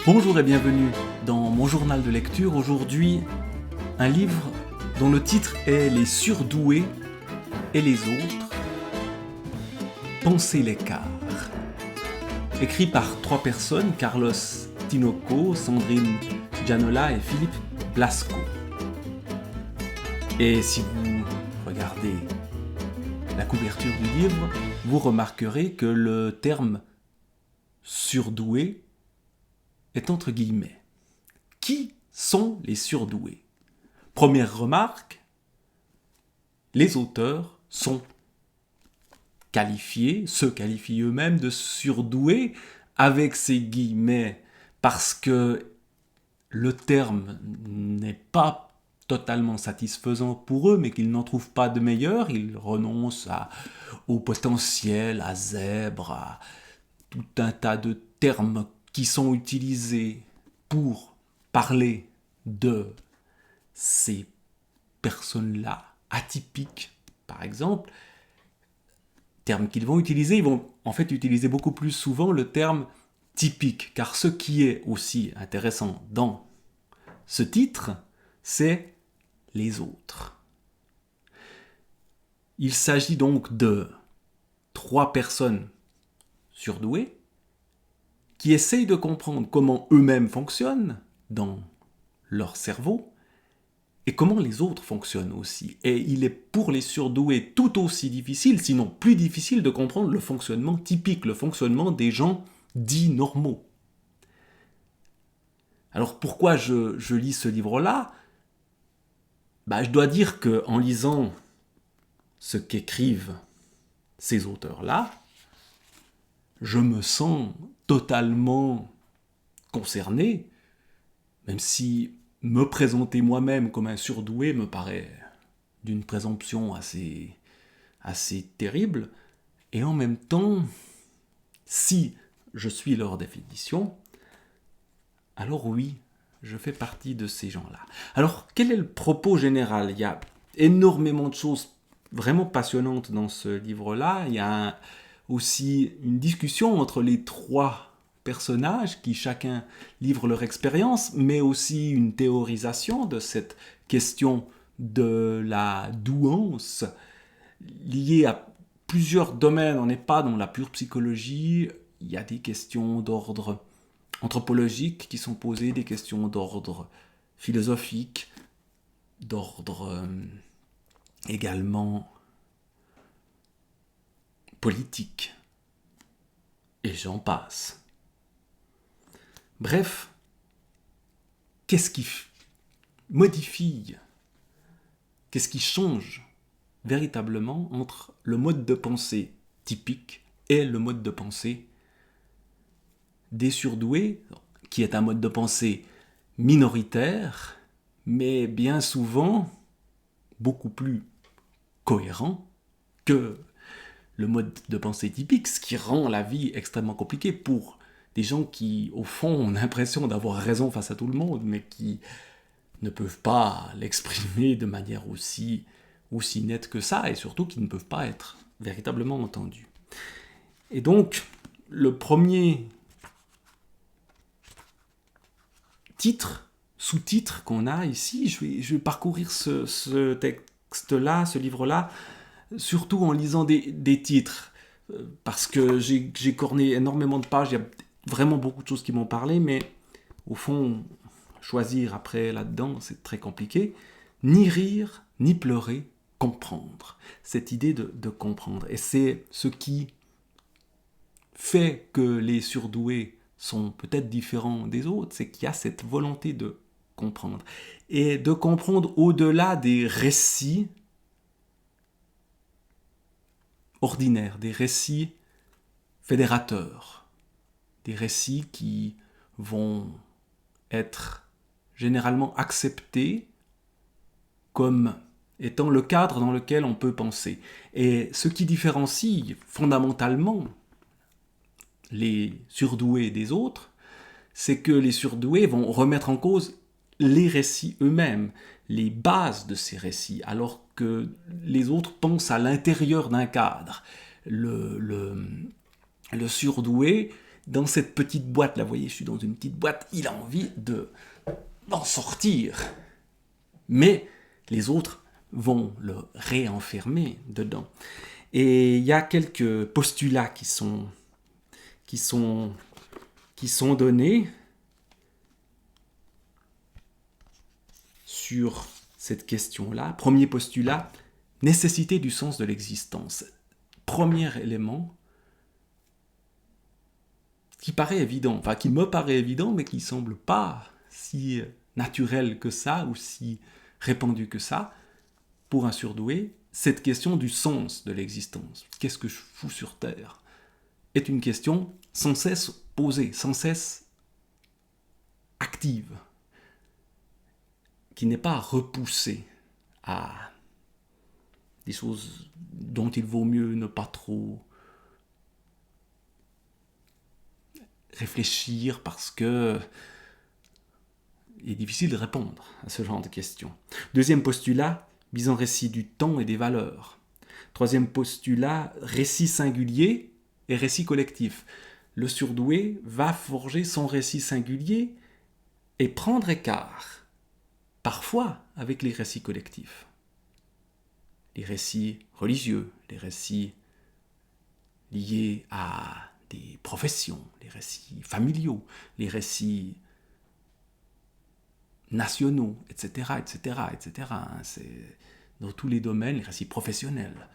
Bonjour et bienvenue dans mon journal de lecture. Aujourd'hui, un livre dont le titre est Les surdoués et les autres. Pensez l'écart. Écrit par 3 personnes, Carlos Tinoco, Sandrine Gianola et Philippe Blasco. Et si vous regardez la couverture du livre, vous remarquerez que le terme surdoué est entre guillemets. Qui sont les surdoués ? Première remarque, les auteurs sont qualifiés, se qualifient eux-mêmes de surdoués avec ces guillemets parce que le terme n'est pas totalement satisfaisant pour eux, mais qu'ils n'en trouvent pas de meilleur. Ils renoncent au potentiel, à zèbre, à tout un tas de termes qui sont utilisés pour parler de ces personnes-là atypiques, par exemple, termes qu'ils vont utiliser, ils vont en fait utiliser beaucoup plus souvent le terme typique, car ce qui est aussi intéressant dans ce titre, c'est les autres. Il s'agit donc de 3 personnes surdouées qui essayent de comprendre comment eux-mêmes fonctionnent dans leur cerveau et comment les autres fonctionnent aussi. Et il est pour les surdoués tout aussi difficile, sinon plus difficile, de comprendre le fonctionnement typique, le fonctionnement des gens dits normaux. Alors pourquoi je lis ce livre-là ? Je dois dire qu'en lisant ce qu'écrivent ces auteurs-là, je me sens totalement concerné, même si me présenter moi-même comme un surdoué me paraît d'une présomption assez terrible, et en même temps, si je suis leur définition, alors oui, je fais partie de ces gens-là. Alors, quel est le propos général ? Il y a énormément de choses vraiment passionnantes dans ce livre-là. Il y a aussi une discussion entre les 3 personnages qui chacun livrent leur expérience, mais aussi une théorisation de cette question de la douance liée à plusieurs domaines. On n'est pas dans la pure psychologie, il y a des questions d'ordre anthropologique qui sont posées, des questions d'ordre philosophique, d'ordre également politique. Et j'en passe. Bref, qu'est-ce qui modifie, qu'est-ce qui change véritablement entre le mode de pensée typique et le mode de pensée des surdoués, qui est un mode de pensée minoritaire, mais bien souvent beaucoup plus cohérent que le mode de pensée typique, ce qui rend la vie extrêmement compliquée pour des gens qui, au fond, ont l'impression d'avoir raison face à tout le monde, mais qui ne peuvent pas l'exprimer de manière aussi nette que ça, et surtout qui ne peuvent pas être véritablement entendus. Et donc, le premier sous-titre qu'on a ici, je vais parcourir ce texte-là, ce livre-là, surtout en lisant des titres, parce que j'ai corné énormément de pages, il y a vraiment beaucoup de choses qui m'ont parlé, mais au fond, choisir après là-dedans, c'est très compliqué. Ni rire, ni pleurer, comprendre. Cette idée de comprendre. Et c'est ce qui fait que les surdoués sont peut-être différents des autres, c'est qu'il y a cette volonté de comprendre. Et de comprendre au-delà des récits ordinaires, des récits fédérateurs, des récits qui vont être généralement acceptés comme étant le cadre dans lequel on peut penser. Et ce qui différencie fondamentalement les surdoués des autres, c'est que les surdoués vont remettre en cause les récits eux-mêmes, les bases de ces récits, alors que les autres pensent à l'intérieur d'un cadre. Le surdoué dans cette petite boîte, là, vous voyez, je suis dans une petite boîte, il a envie d'en sortir. Mais les autres vont le réenfermer dedans. Et il y a quelques postulats qui sont donnés sur cette question-là. Premier postulat, nécessité du sens de l'existence. Premier élément qui paraît évident, enfin qui me paraît évident, mais qui ne semble pas si naturel que ça, ou si répandu que ça, pour un surdoué, cette question du sens de l'existence. Qu'est-ce que je fous sur Terre ? Est une question sans cesse posée, sans cesse active, qui n'est pas repoussée à des choses dont il vaut mieux ne pas trop réfléchir parce que il est difficile de répondre à ce genre de questions. Deuxième postulat, mise en récit du temps et des valeurs. Troisième postulat, récit singulier et récit collectif. Le surdoué va forger son récit singulier et prendre écart, parfois avec les récits collectifs. Les récits religieux, les récits liés à des professions, les récits familiaux, les récits nationaux, etc., etc., etc. C'est dans tous les domaines, les récits professionnels,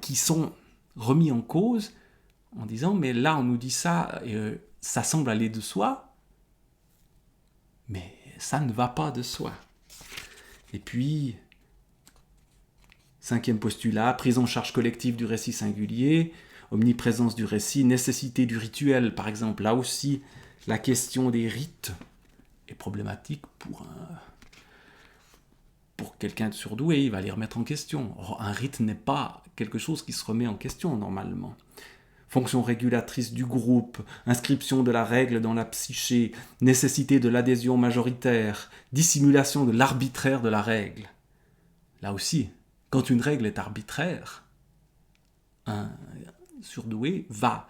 qui sont remis en cause en disant, mais là on nous dit ça, ça semble aller de soi, mais ça ne va pas de soi. Et puis, cinquième postulat, prise en charge collective du récit singulier, omniprésence du récit, nécessité du rituel, par exemple. Là aussi, la question des rites est problématique pour quelqu'un de surdoué, il va les remettre en question. Or, un rite n'est pas quelque chose qui se remet en question normalement. Fonction régulatrice du groupe, inscription de la règle dans la psyché, nécessité de l'adhésion majoritaire, dissimulation de l'arbitraire de la règle. Là aussi, quand une règle est arbitraire, un surdoué va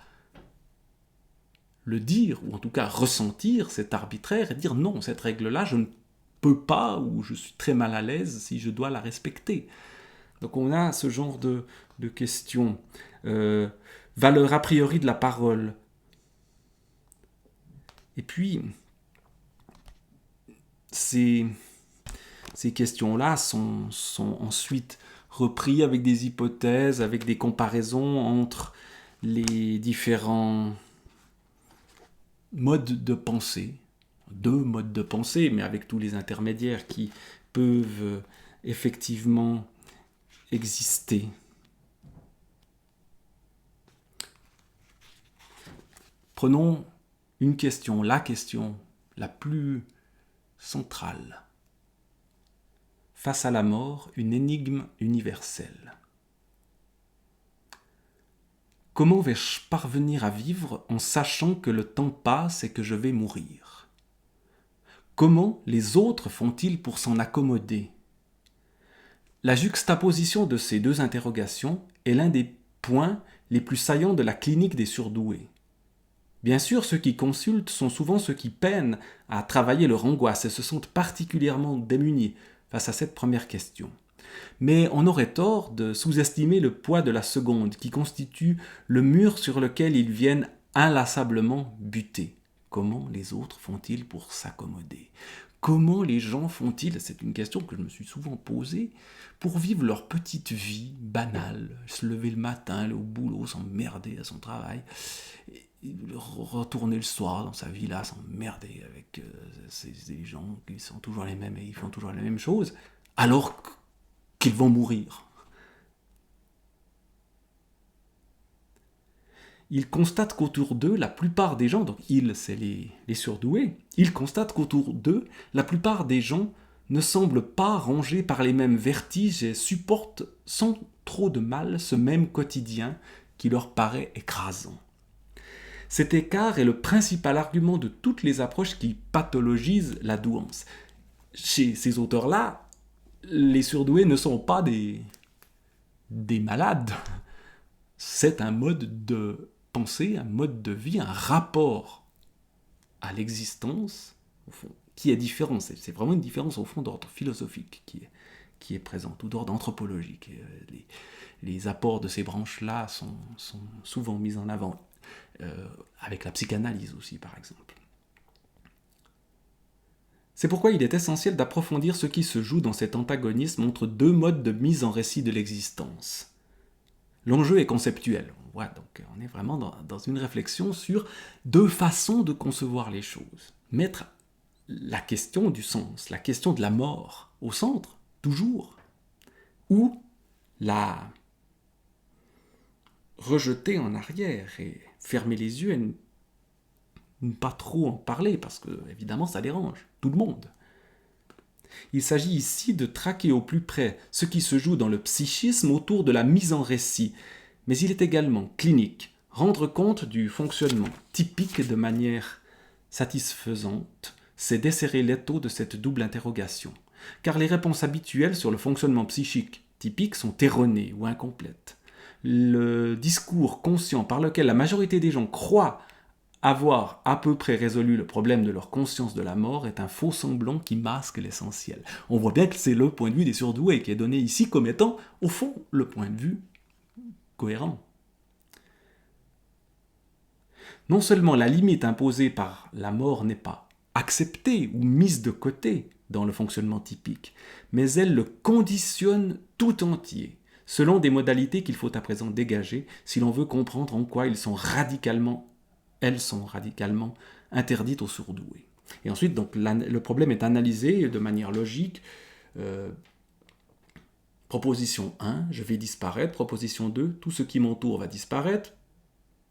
le dire, ou en tout cas ressentir cet arbitraire et dire non, cette règle-là, je ne peux pas, ou je suis très mal à l'aise si je dois la respecter. Donc on a ce genre de questions. Valeur a priori de la parole. Et puis, ces questions-là sont ensuite reprises avec des hypothèses, avec des comparaisons entre les différents modes de pensée, deux modes de pensée, mais avec tous les intermédiaires qui peuvent effectivement exister. Prenons une question, la question la plus centrale. Face à la mort, une énigme universelle. Comment vais-je parvenir à vivre en sachant que le temps passe et que je vais mourir ? Comment les autres font-ils pour s'en accommoder ? La juxtaposition de ces deux interrogations est l'un des points les plus saillants de la clinique des surdoués. Bien sûr, ceux qui consultent sont souvent ceux qui peinent à travailler leur angoisse et se sentent particulièrement démunis face à cette première question. Mais on aurait tort de sous-estimer le poids de la seconde, qui constitue le mur sur lequel ils viennent inlassablement buter. Comment les autres font-ils pour s'accommoder ? Comment les gens font-ils, c'est une question que je me suis souvent posée, pour vivre leur petite vie banale, se lever le matin, aller au boulot, s'emmerder à son travail, retourner le soir dans sa villa, s'emmerder avec ces gens qui sont toujours les mêmes et ils font toujours les mêmes choses, alors qu'ils vont mourir. Ils constatent qu'autour d'eux, la plupart des gens, donc ils, c'est les surdoués, ils constatent qu'autour d'eux, la plupart des gens ne semblent pas rongés par les mêmes vertiges et supportent sans trop de mal ce même quotidien qui leur paraît écrasant. Cet écart est le principal argument de toutes les approches qui pathologisent la douance. Chez ces auteurs-là, les surdoués ne sont pas des malades. C'est un mode de pensée, un mode de vie, un rapport à l'existence, au fond, qui est différent. C'est vraiment une différence au fond d'ordre philosophique qui est présente, ou d'ordre anthropologique. Et les apports de ces branches-là sont souvent mis en avant, avec la psychanalyse aussi, par exemple. C'est pourquoi il est essentiel d'approfondir ce qui se joue dans cet antagonisme entre deux modes de mise en récit de l'existence. L'enjeu est conceptuel. Donc on est vraiment dans une réflexion sur deux façons de concevoir les choses. Mettre la question du sens, la question de la mort au centre, toujours, ou la rejeter en arrière et fermer les yeux et ne pas trop en parler, parce que évidemment ça dérange tout le monde. Il s'agit ici de traquer au plus près ce qui se joue dans le psychisme autour de la mise en récit, mais il est également clinique, rendre compte du fonctionnement typique de manière satisfaisante, c'est desserrer l'étau de cette double interrogation, car les réponses habituelles sur le fonctionnement psychique typique sont erronées ou incomplètes. Le discours conscient par lequel la majorité des gens croient avoir à peu près résolu le problème de leur conscience de la mort est un faux semblant qui masque l'essentiel. On voit bien que c'est le point de vue des surdoués qui est donné ici comme étant, au fond, le point de vue cohérent. Non seulement la limite imposée par la mort n'est pas acceptée ou mise de côté dans le fonctionnement typique, mais elle le conditionne tout entier, selon des modalités qu'il faut à présent dégager si l'on veut comprendre en quoi elles sont radicalement interdites aux surdoués. Et ensuite, donc, le problème est analysé de manière logique. Proposition 1, je vais disparaître. Proposition 2, tout ce qui m'entoure va disparaître.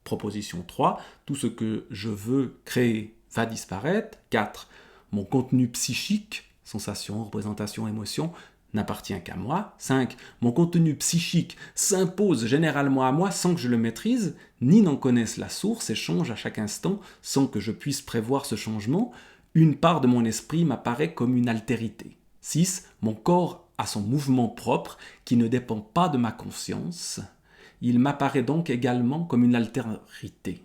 Proposition 3, tout ce que je veux créer va disparaître. 4, mon contenu psychique, sensation, représentation, émotion, n'appartient qu'à moi. 5, mon contenu psychique s'impose généralement à moi sans que je le maîtrise, ni n'en connaisse la source et change à chaque instant sans que je puisse prévoir ce changement. Une part de mon esprit m'apparaît comme une altérité. 6, mon corps a son mouvement propre qui ne dépend pas de ma conscience. Il m'apparaît donc également comme une altérité.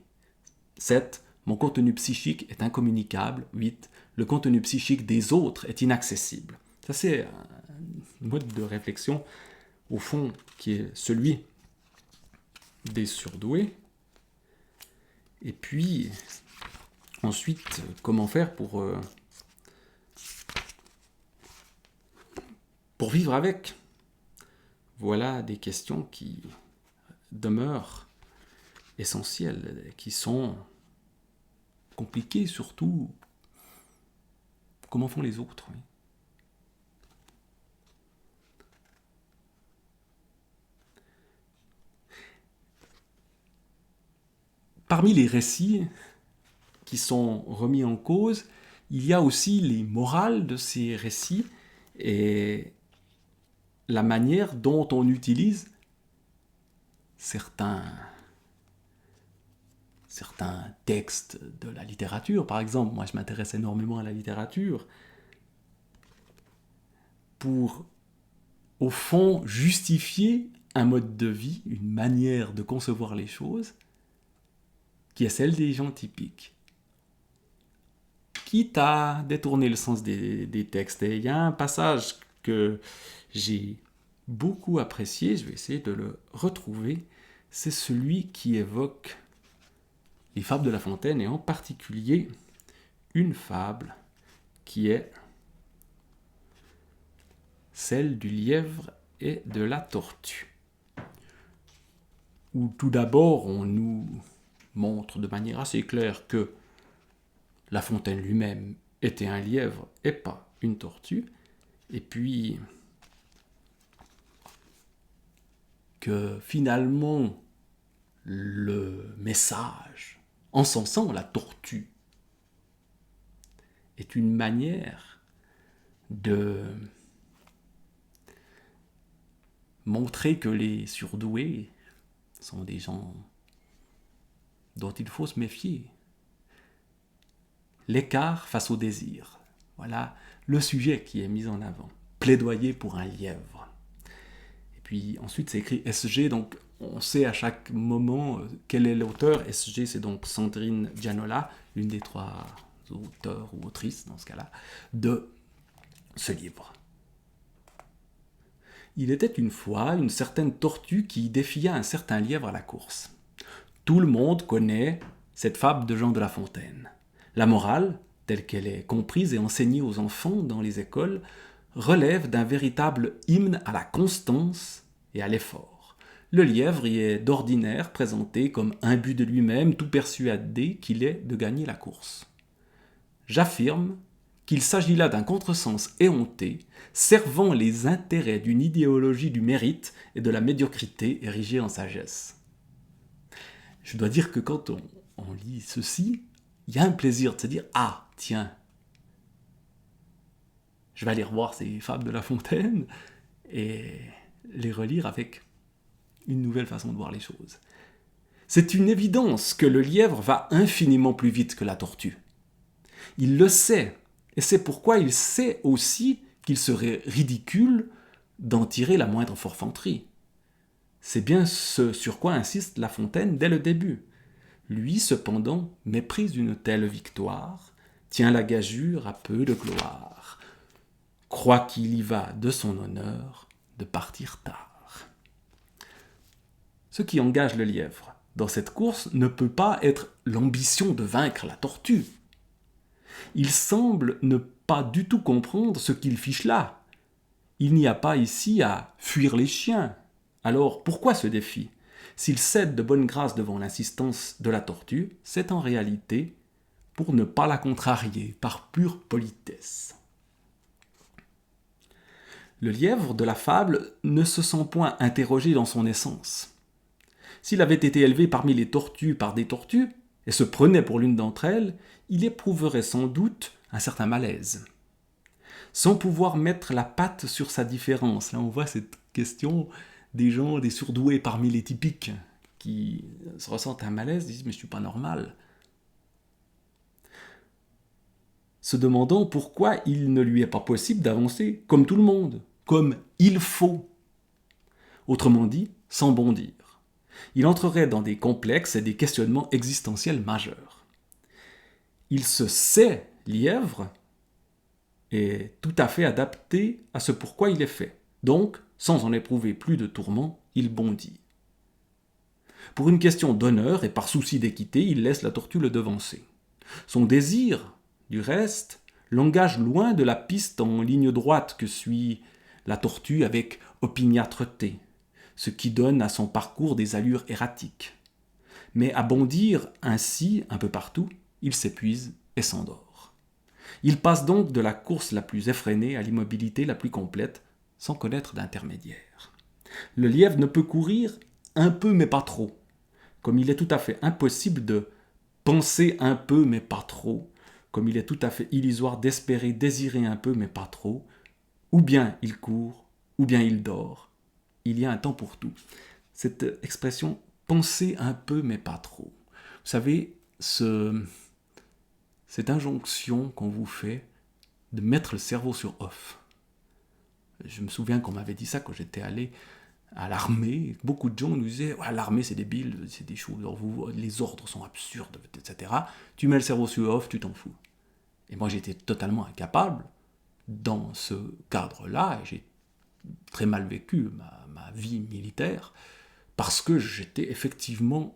7, mon contenu psychique est incommunicable. 8, le contenu psychique des autres est inaccessible. Ça, c'est un mode de réflexion, au fond, qui est celui des surdoués. Et puis, ensuite, comment faire pour vivre avec? Voilà des questions qui demeurent essentielles, qui sont compliquées surtout. Comment font les autres, oui. Parmi les récits qui sont remis en cause, il y a aussi les morales de ces récits et la manière dont on utilise certains textes de la littérature. Par exemple, moi je m'intéresse énormément à la littérature pour, au fond, justifier un mode de vie, une manière de concevoir les choses qui est celle des gens typiques. Quitte à détourner le sens des textes. Et il y a un passage que j'ai beaucoup apprécié, je vais essayer de le retrouver, c'est celui qui évoque les fables de La Fontaine, et en particulier une fable qui est celle du lièvre et de la tortue. Où tout d'abord on nous montre de manière assez claire que La Fontaine lui-même était un lièvre et pas une tortue, et puis que finalement le message encensant la tortue est une manière de montrer que les surdoués sont des gens dont il faut se méfier. L'écart face au désir. Voilà le sujet qui est mis en avant. Plaidoyer pour un lièvre. Et puis ensuite c'est écrit SG, donc on sait à chaque moment quel est l'auteur. SG, c'est donc Sandrine Gianola, l'une des 3 auteurs ou autrices, dans ce cas-là, de ce livre. Il était une fois une certaine tortue qui défia un certain lièvre à la course. Tout le monde connaît cette fable de Jean de La Fontaine. La morale, telle qu'elle est comprise et enseignée aux enfants dans les écoles, relève d'un véritable hymne à la constance et à l'effort. Le lièvre y est d'ordinaire présenté comme imbu de lui-même, tout persuadé qu'il est de gagner la course. J'affirme qu'il s'agit là d'un contresens éhonté, servant les intérêts d'une idéologie du mérite et de la médiocrité érigée en sagesse. Je dois dire que quand on lit ceci, il y a un plaisir de se dire « Ah, tiens, je vais aller revoir ces fables de La Fontaine et les relire avec une nouvelle façon de voir les choses. » C'est une évidence que le lièvre va infiniment plus vite que la tortue. Il le sait, et c'est pourquoi il sait aussi qu'il serait ridicule d'en tirer la moindre forfanterie. C'est bien ce sur quoi insiste La Fontaine dès le début. Lui, cependant, méprise une telle victoire, tient la gageure à peu de gloire, croit qu'il y va de son honneur de partir tard. Ce qui engage le lièvre dans cette course ne peut pas être l'ambition de vaincre la tortue. Il semble ne pas du tout comprendre ce qu'il fiche là. Il n'y a pas ici à fuir les chiens. Alors pourquoi ce défi ? S'il cède de bonne grâce devant l'insistance de la tortue, c'est en réalité pour ne pas la contrarier par pure politesse. Le lièvre de la fable ne se sent point interrogé dans son essence. S'il avait été élevé parmi les tortues par des tortues, et se prenait pour l'une d'entre elles, il éprouverait sans doute un certain malaise. Sans pouvoir mettre la patte sur sa différence, là on voit cette question des gens, des surdoués parmi les typiques, qui se ressentent un malaise, disent « mais je ne suis pas normal ». Se demandant pourquoi il ne lui est pas possible d'avancer comme tout le monde, comme il faut. Autrement dit, sans bondir. Il entrerait dans des complexes et des questionnements existentiels majeurs. Il se sait lièvre et tout à fait adapté à ce pourquoi il est fait. Donc, sans en éprouver plus de tourments, il bondit. Pour une question d'honneur et par souci d'équité, il laisse la tortue le devancer. Son désir, du reste, l'engage loin de la piste en ligne droite que suit la tortue avec opiniâtreté, ce qui donne à son parcours des allures erratiques. Mais à bondir ainsi un peu partout, il s'épuise et s'endort. Il passe donc de la course la plus effrénée à l'immobilité la plus complète, sans connaître d'intermédiaire. Le lièvre ne peut courir un peu mais pas trop, comme il est tout à fait impossible de penser un peu mais pas trop, comme il est tout à fait illusoire d'espérer désirer un peu mais pas trop, ou bien il court, ou bien il dort. Il y a un temps pour tout. Cette expression « penser un peu mais pas trop », vous savez, cette injonction qu'on vous fait de mettre le cerveau sur off. Je me souviens qu'on m'avait dit ça quand j'étais allé à l'armée. Beaucoup de gens nous disaient ouais, « l'armée c'est débile, c'est des choses, les ordres sont absurdes, etc. Tu mets le cerveau sur off, tu t'en fous. » Et moi j'étais totalement incapable dans ce cadre-là, et j'ai très mal vécu ma vie militaire, parce que j'étais effectivement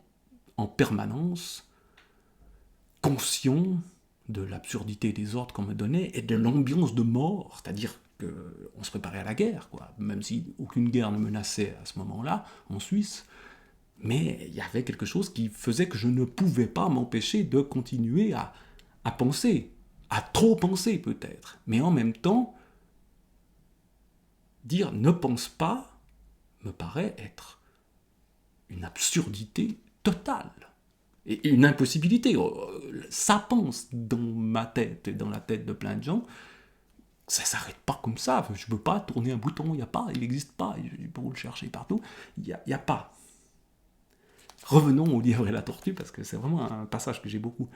en permanence conscient de l'absurdité des ordres qu'on me donnait et de l'ambiance de mort, c'est-à-dire qu'on se préparait à la guerre, quoi, même si aucune guerre ne menaçait à ce moment-là, en Suisse, mais il y avait quelque chose qui faisait que je ne pouvais pas m'empêcher de continuer à penser, à trop penser peut-être, mais en même temps, dire « ne pense pas » me paraît être une absurdité totale et une impossibilité. Ça pense dans ma tête et dans la tête de plein de gens, ça ne s'arrête pas comme ça. Je ne peux pas tourner un bouton, il n'y a pas, il n'existe pas, il faut le chercher partout, il n'y a pas. Revenons au lièvre et la tortue, parce que c'est vraiment un passage que j'ai beaucoup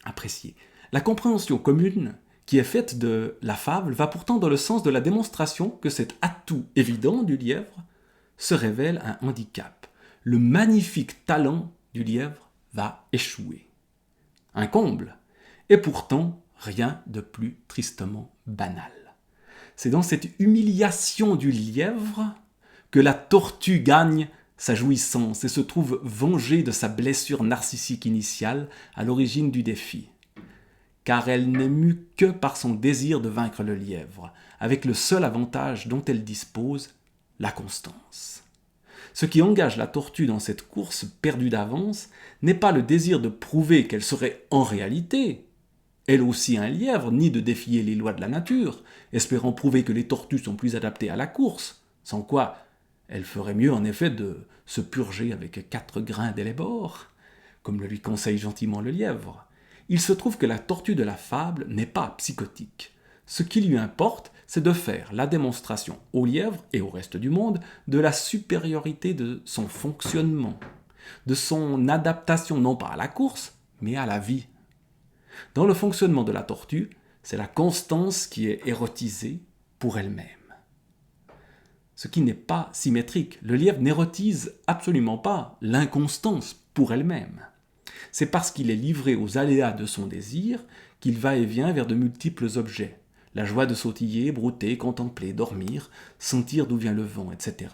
apprécié. La compréhension commune qui est faite de la fable va pourtant dans le sens de la démonstration que cet atout évident du lièvre se révèle un handicap, le magnifique talent du lièvre va échouer. Un comble, et pourtant rien de plus tristement banal. C'est dans cette humiliation du lièvre que la tortue gagne sa jouissance et se trouve vengée de sa blessure narcissique initiale à l'origine du défi. Car elle n'est mue que par son désir de vaincre le lièvre, avec le seul avantage dont elle dispose, la constance. Ce qui engage la tortue dans cette course perdue d'avance n'est pas le désir de prouver qu'elle serait en réalité, elle aussi un lièvre, ni de défier les lois de la nature, espérant prouver que les tortues sont plus adaptées à la course, sans quoi elle ferait mieux en effet de se purger avec 4 grains d'hellebore, comme le lui conseille gentiment le lièvre. Il se trouve que la tortue de la fable n'est pas psychotique. Ce qui lui importe, c'est de faire la démonstration au lièvre et au reste du monde de la supériorité de son fonctionnement, de son adaptation non pas à la course, mais à la vie. Dans le fonctionnement de la tortue, c'est la constance qui est érotisée pour elle-même. Ce qui n'est pas symétrique. Le lièvre n'érotise absolument pas l'inconstance pour elle-même. C'est parce qu'il est livré aux aléas de son désir qu'il va et vient vers de multiples objets. La joie de sautiller, brouter, contempler, dormir, sentir d'où vient le vent, etc.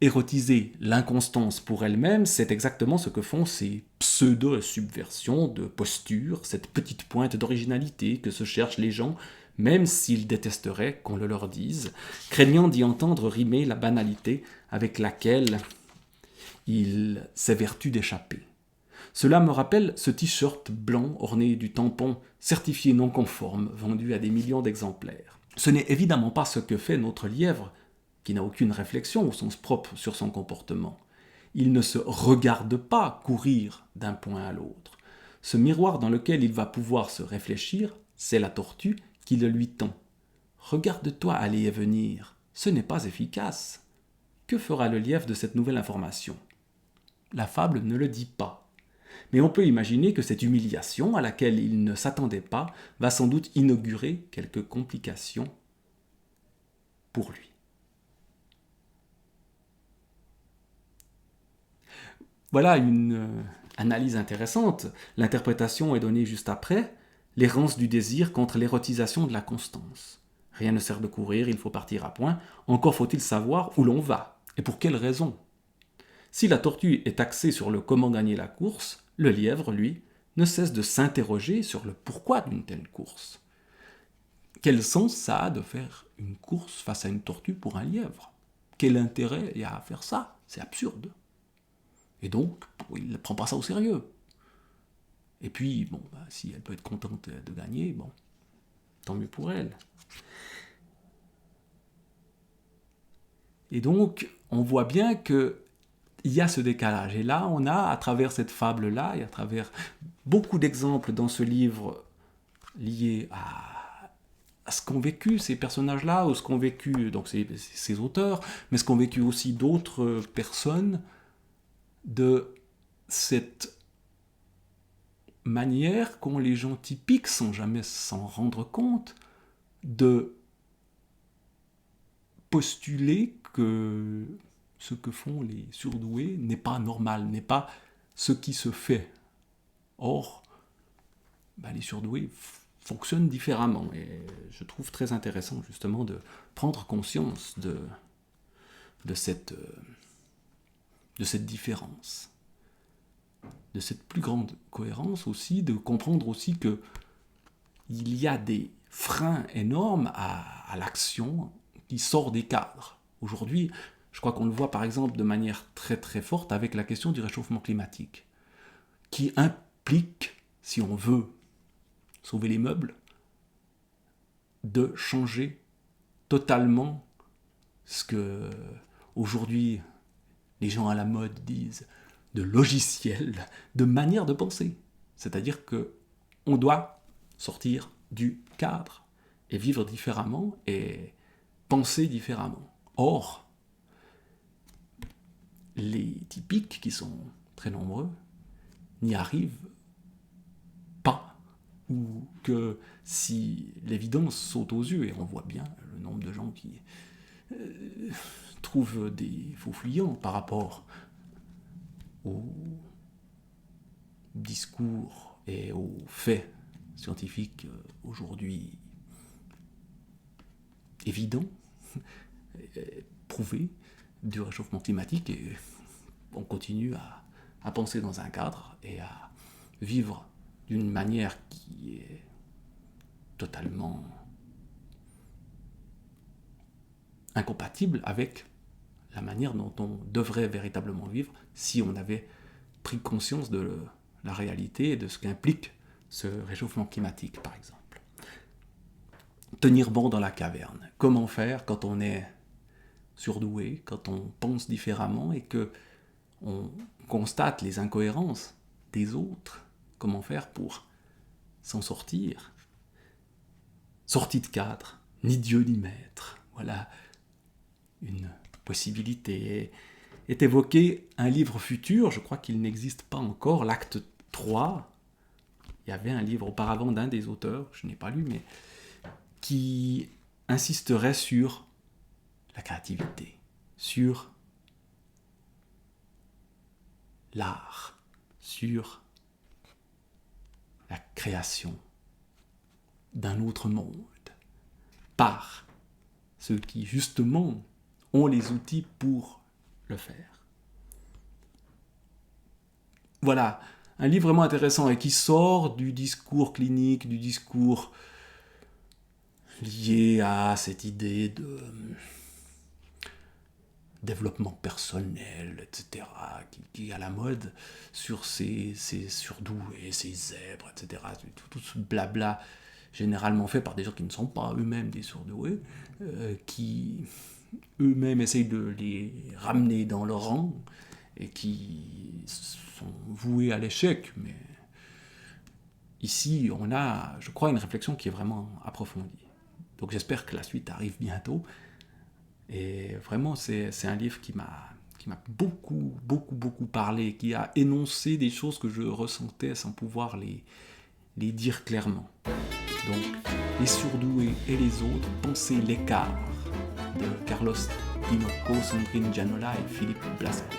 Érotiser l'inconstance pour elle-même, c'est exactement ce que font ces pseudo-subversions de posture, cette petite pointe d'originalité que se cherchent les gens, même s'ils détesteraient qu'on le leur dise, craignant d'y entendre rimer la banalité avec laquelle il s'évertue d'échapper. Cela me rappelle ce t-shirt blanc orné du tampon certifié non conforme, vendu à des millions d'exemplaires. Ce n'est évidemment pas ce que fait notre lièvre, qui n'a aucune réflexion au sens propre sur son comportement. Il ne se regarde pas courir d'un point à l'autre. Ce miroir dans lequel il va pouvoir se réfléchir, c'est la tortue qui le lui tend. Regarde-toi aller et venir, ce n'est pas efficace. Que fera le lièvre de cette nouvelle information ? La fable ne le dit pas. Mais on peut imaginer que cette humiliation, à laquelle il ne s'attendait pas, va sans doute inaugurer quelques complications pour lui. Voilà une analyse intéressante. L'interprétation est donnée juste après. L'errance du désir contre l'érotisation de la constance. Rien ne sert de courir, il faut partir à point. Encore faut-il savoir où l'on va, et pour quelle raison. Si la tortue est axée sur le comment gagner la course, le lièvre, lui, ne cesse de s'interroger sur le pourquoi d'une telle course. Quel sens ça a de faire une course face à une tortue pour un lièvre ? Quel intérêt il y a à faire ça ? C'est absurde. Et donc, il ne prend pas ça au sérieux. Et puis, si elle peut être contente de gagner, tant mieux pour elle. Et donc, on voit bien qu'il y a ce décalage. Et là, on a, à travers cette fable-là, et à travers beaucoup d'exemples dans ce livre liés à ce qu'ont vécu ces personnages-là, ou ce qu'ont vécu donc ces auteurs, mais ce qu'ont vécu aussi d'autres personnes, de cette manière qu'ont les gens typiques, sans jamais s'en rendre compte, de postuler que ce que font les surdoués n'est pas normal, n'est pas ce qui se fait. Or, les surdoués fonctionnent différemment, et je trouve très intéressant justement de prendre conscience de cette différence, de cette plus grande cohérence aussi, de comprendre aussi que il y a des freins énormes à l'action qui sort des cadres. Aujourd'hui, je crois qu'on le voit par exemple de manière très très forte avec la question du réchauffement climatique, qui implique, si on veut sauver les meubles, de changer totalement ce que aujourd'hui les gens à la mode disent de logiciel, de manière de penser. C'est-à-dire que on doit sortir du cadre et vivre différemment et penser différemment. Or, les typiques, qui sont très nombreux, n'y arrivent pas. Ou que si l'évidence saute aux yeux, et on voit bien le nombre de gens qui trouve des faux fuyants par rapport aux discours et aux faits scientifiques aujourd'hui évidents, prouvés du réchauffement climatique, et on continue à penser dans un cadre et à vivre d'une manière qui est totalement incompatible avec la manière dont on devrait véritablement vivre si on avait pris conscience de la réalité et de ce qu'implique ce réchauffement climatique, par exemple. Tenir bon dans la caverne. Comment faire quand on est surdoué, quand on pense différemment et que on constate les incohérences des autres? Comment faire pour s'en sortir? Sortie de cadre, ni Dieu ni maître. Voilà une possibilité. Est évoqué un livre futur, je crois qu'il n'existe pas encore, l'acte 3. Il y avait un livre auparavant d'un des auteurs, je n'ai pas lu, mais qui insisterait sur la créativité, sur l'art, sur la création d'un autre monde, par ceux qui, justement, ont les outils pour le faire. Voilà, un livre vraiment intéressant et qui sort du discours clinique, du discours lié à cette idée de développement personnel, etc., qui est à la mode sur ces surdoués, ces zèbres, etc., tout ce blabla généralement fait par des gens qui ne sont pas eux-mêmes des surdoués, qui eux-mêmes essayent de les ramener dans leur rang et qui sont voués à l'échec. Mais ici, on a, je crois, une réflexion qui est vraiment approfondie. Donc j'espère que la suite arrive bientôt. Et vraiment, c'est un livre qui m'a beaucoup parlé, qui a énoncé des choses que je ressentais sans pouvoir les dire clairement. Donc, les surdoués et les autres, pensez l'écart de Carlos Tinoco, Sandrine Gianola et Philippe Blasco.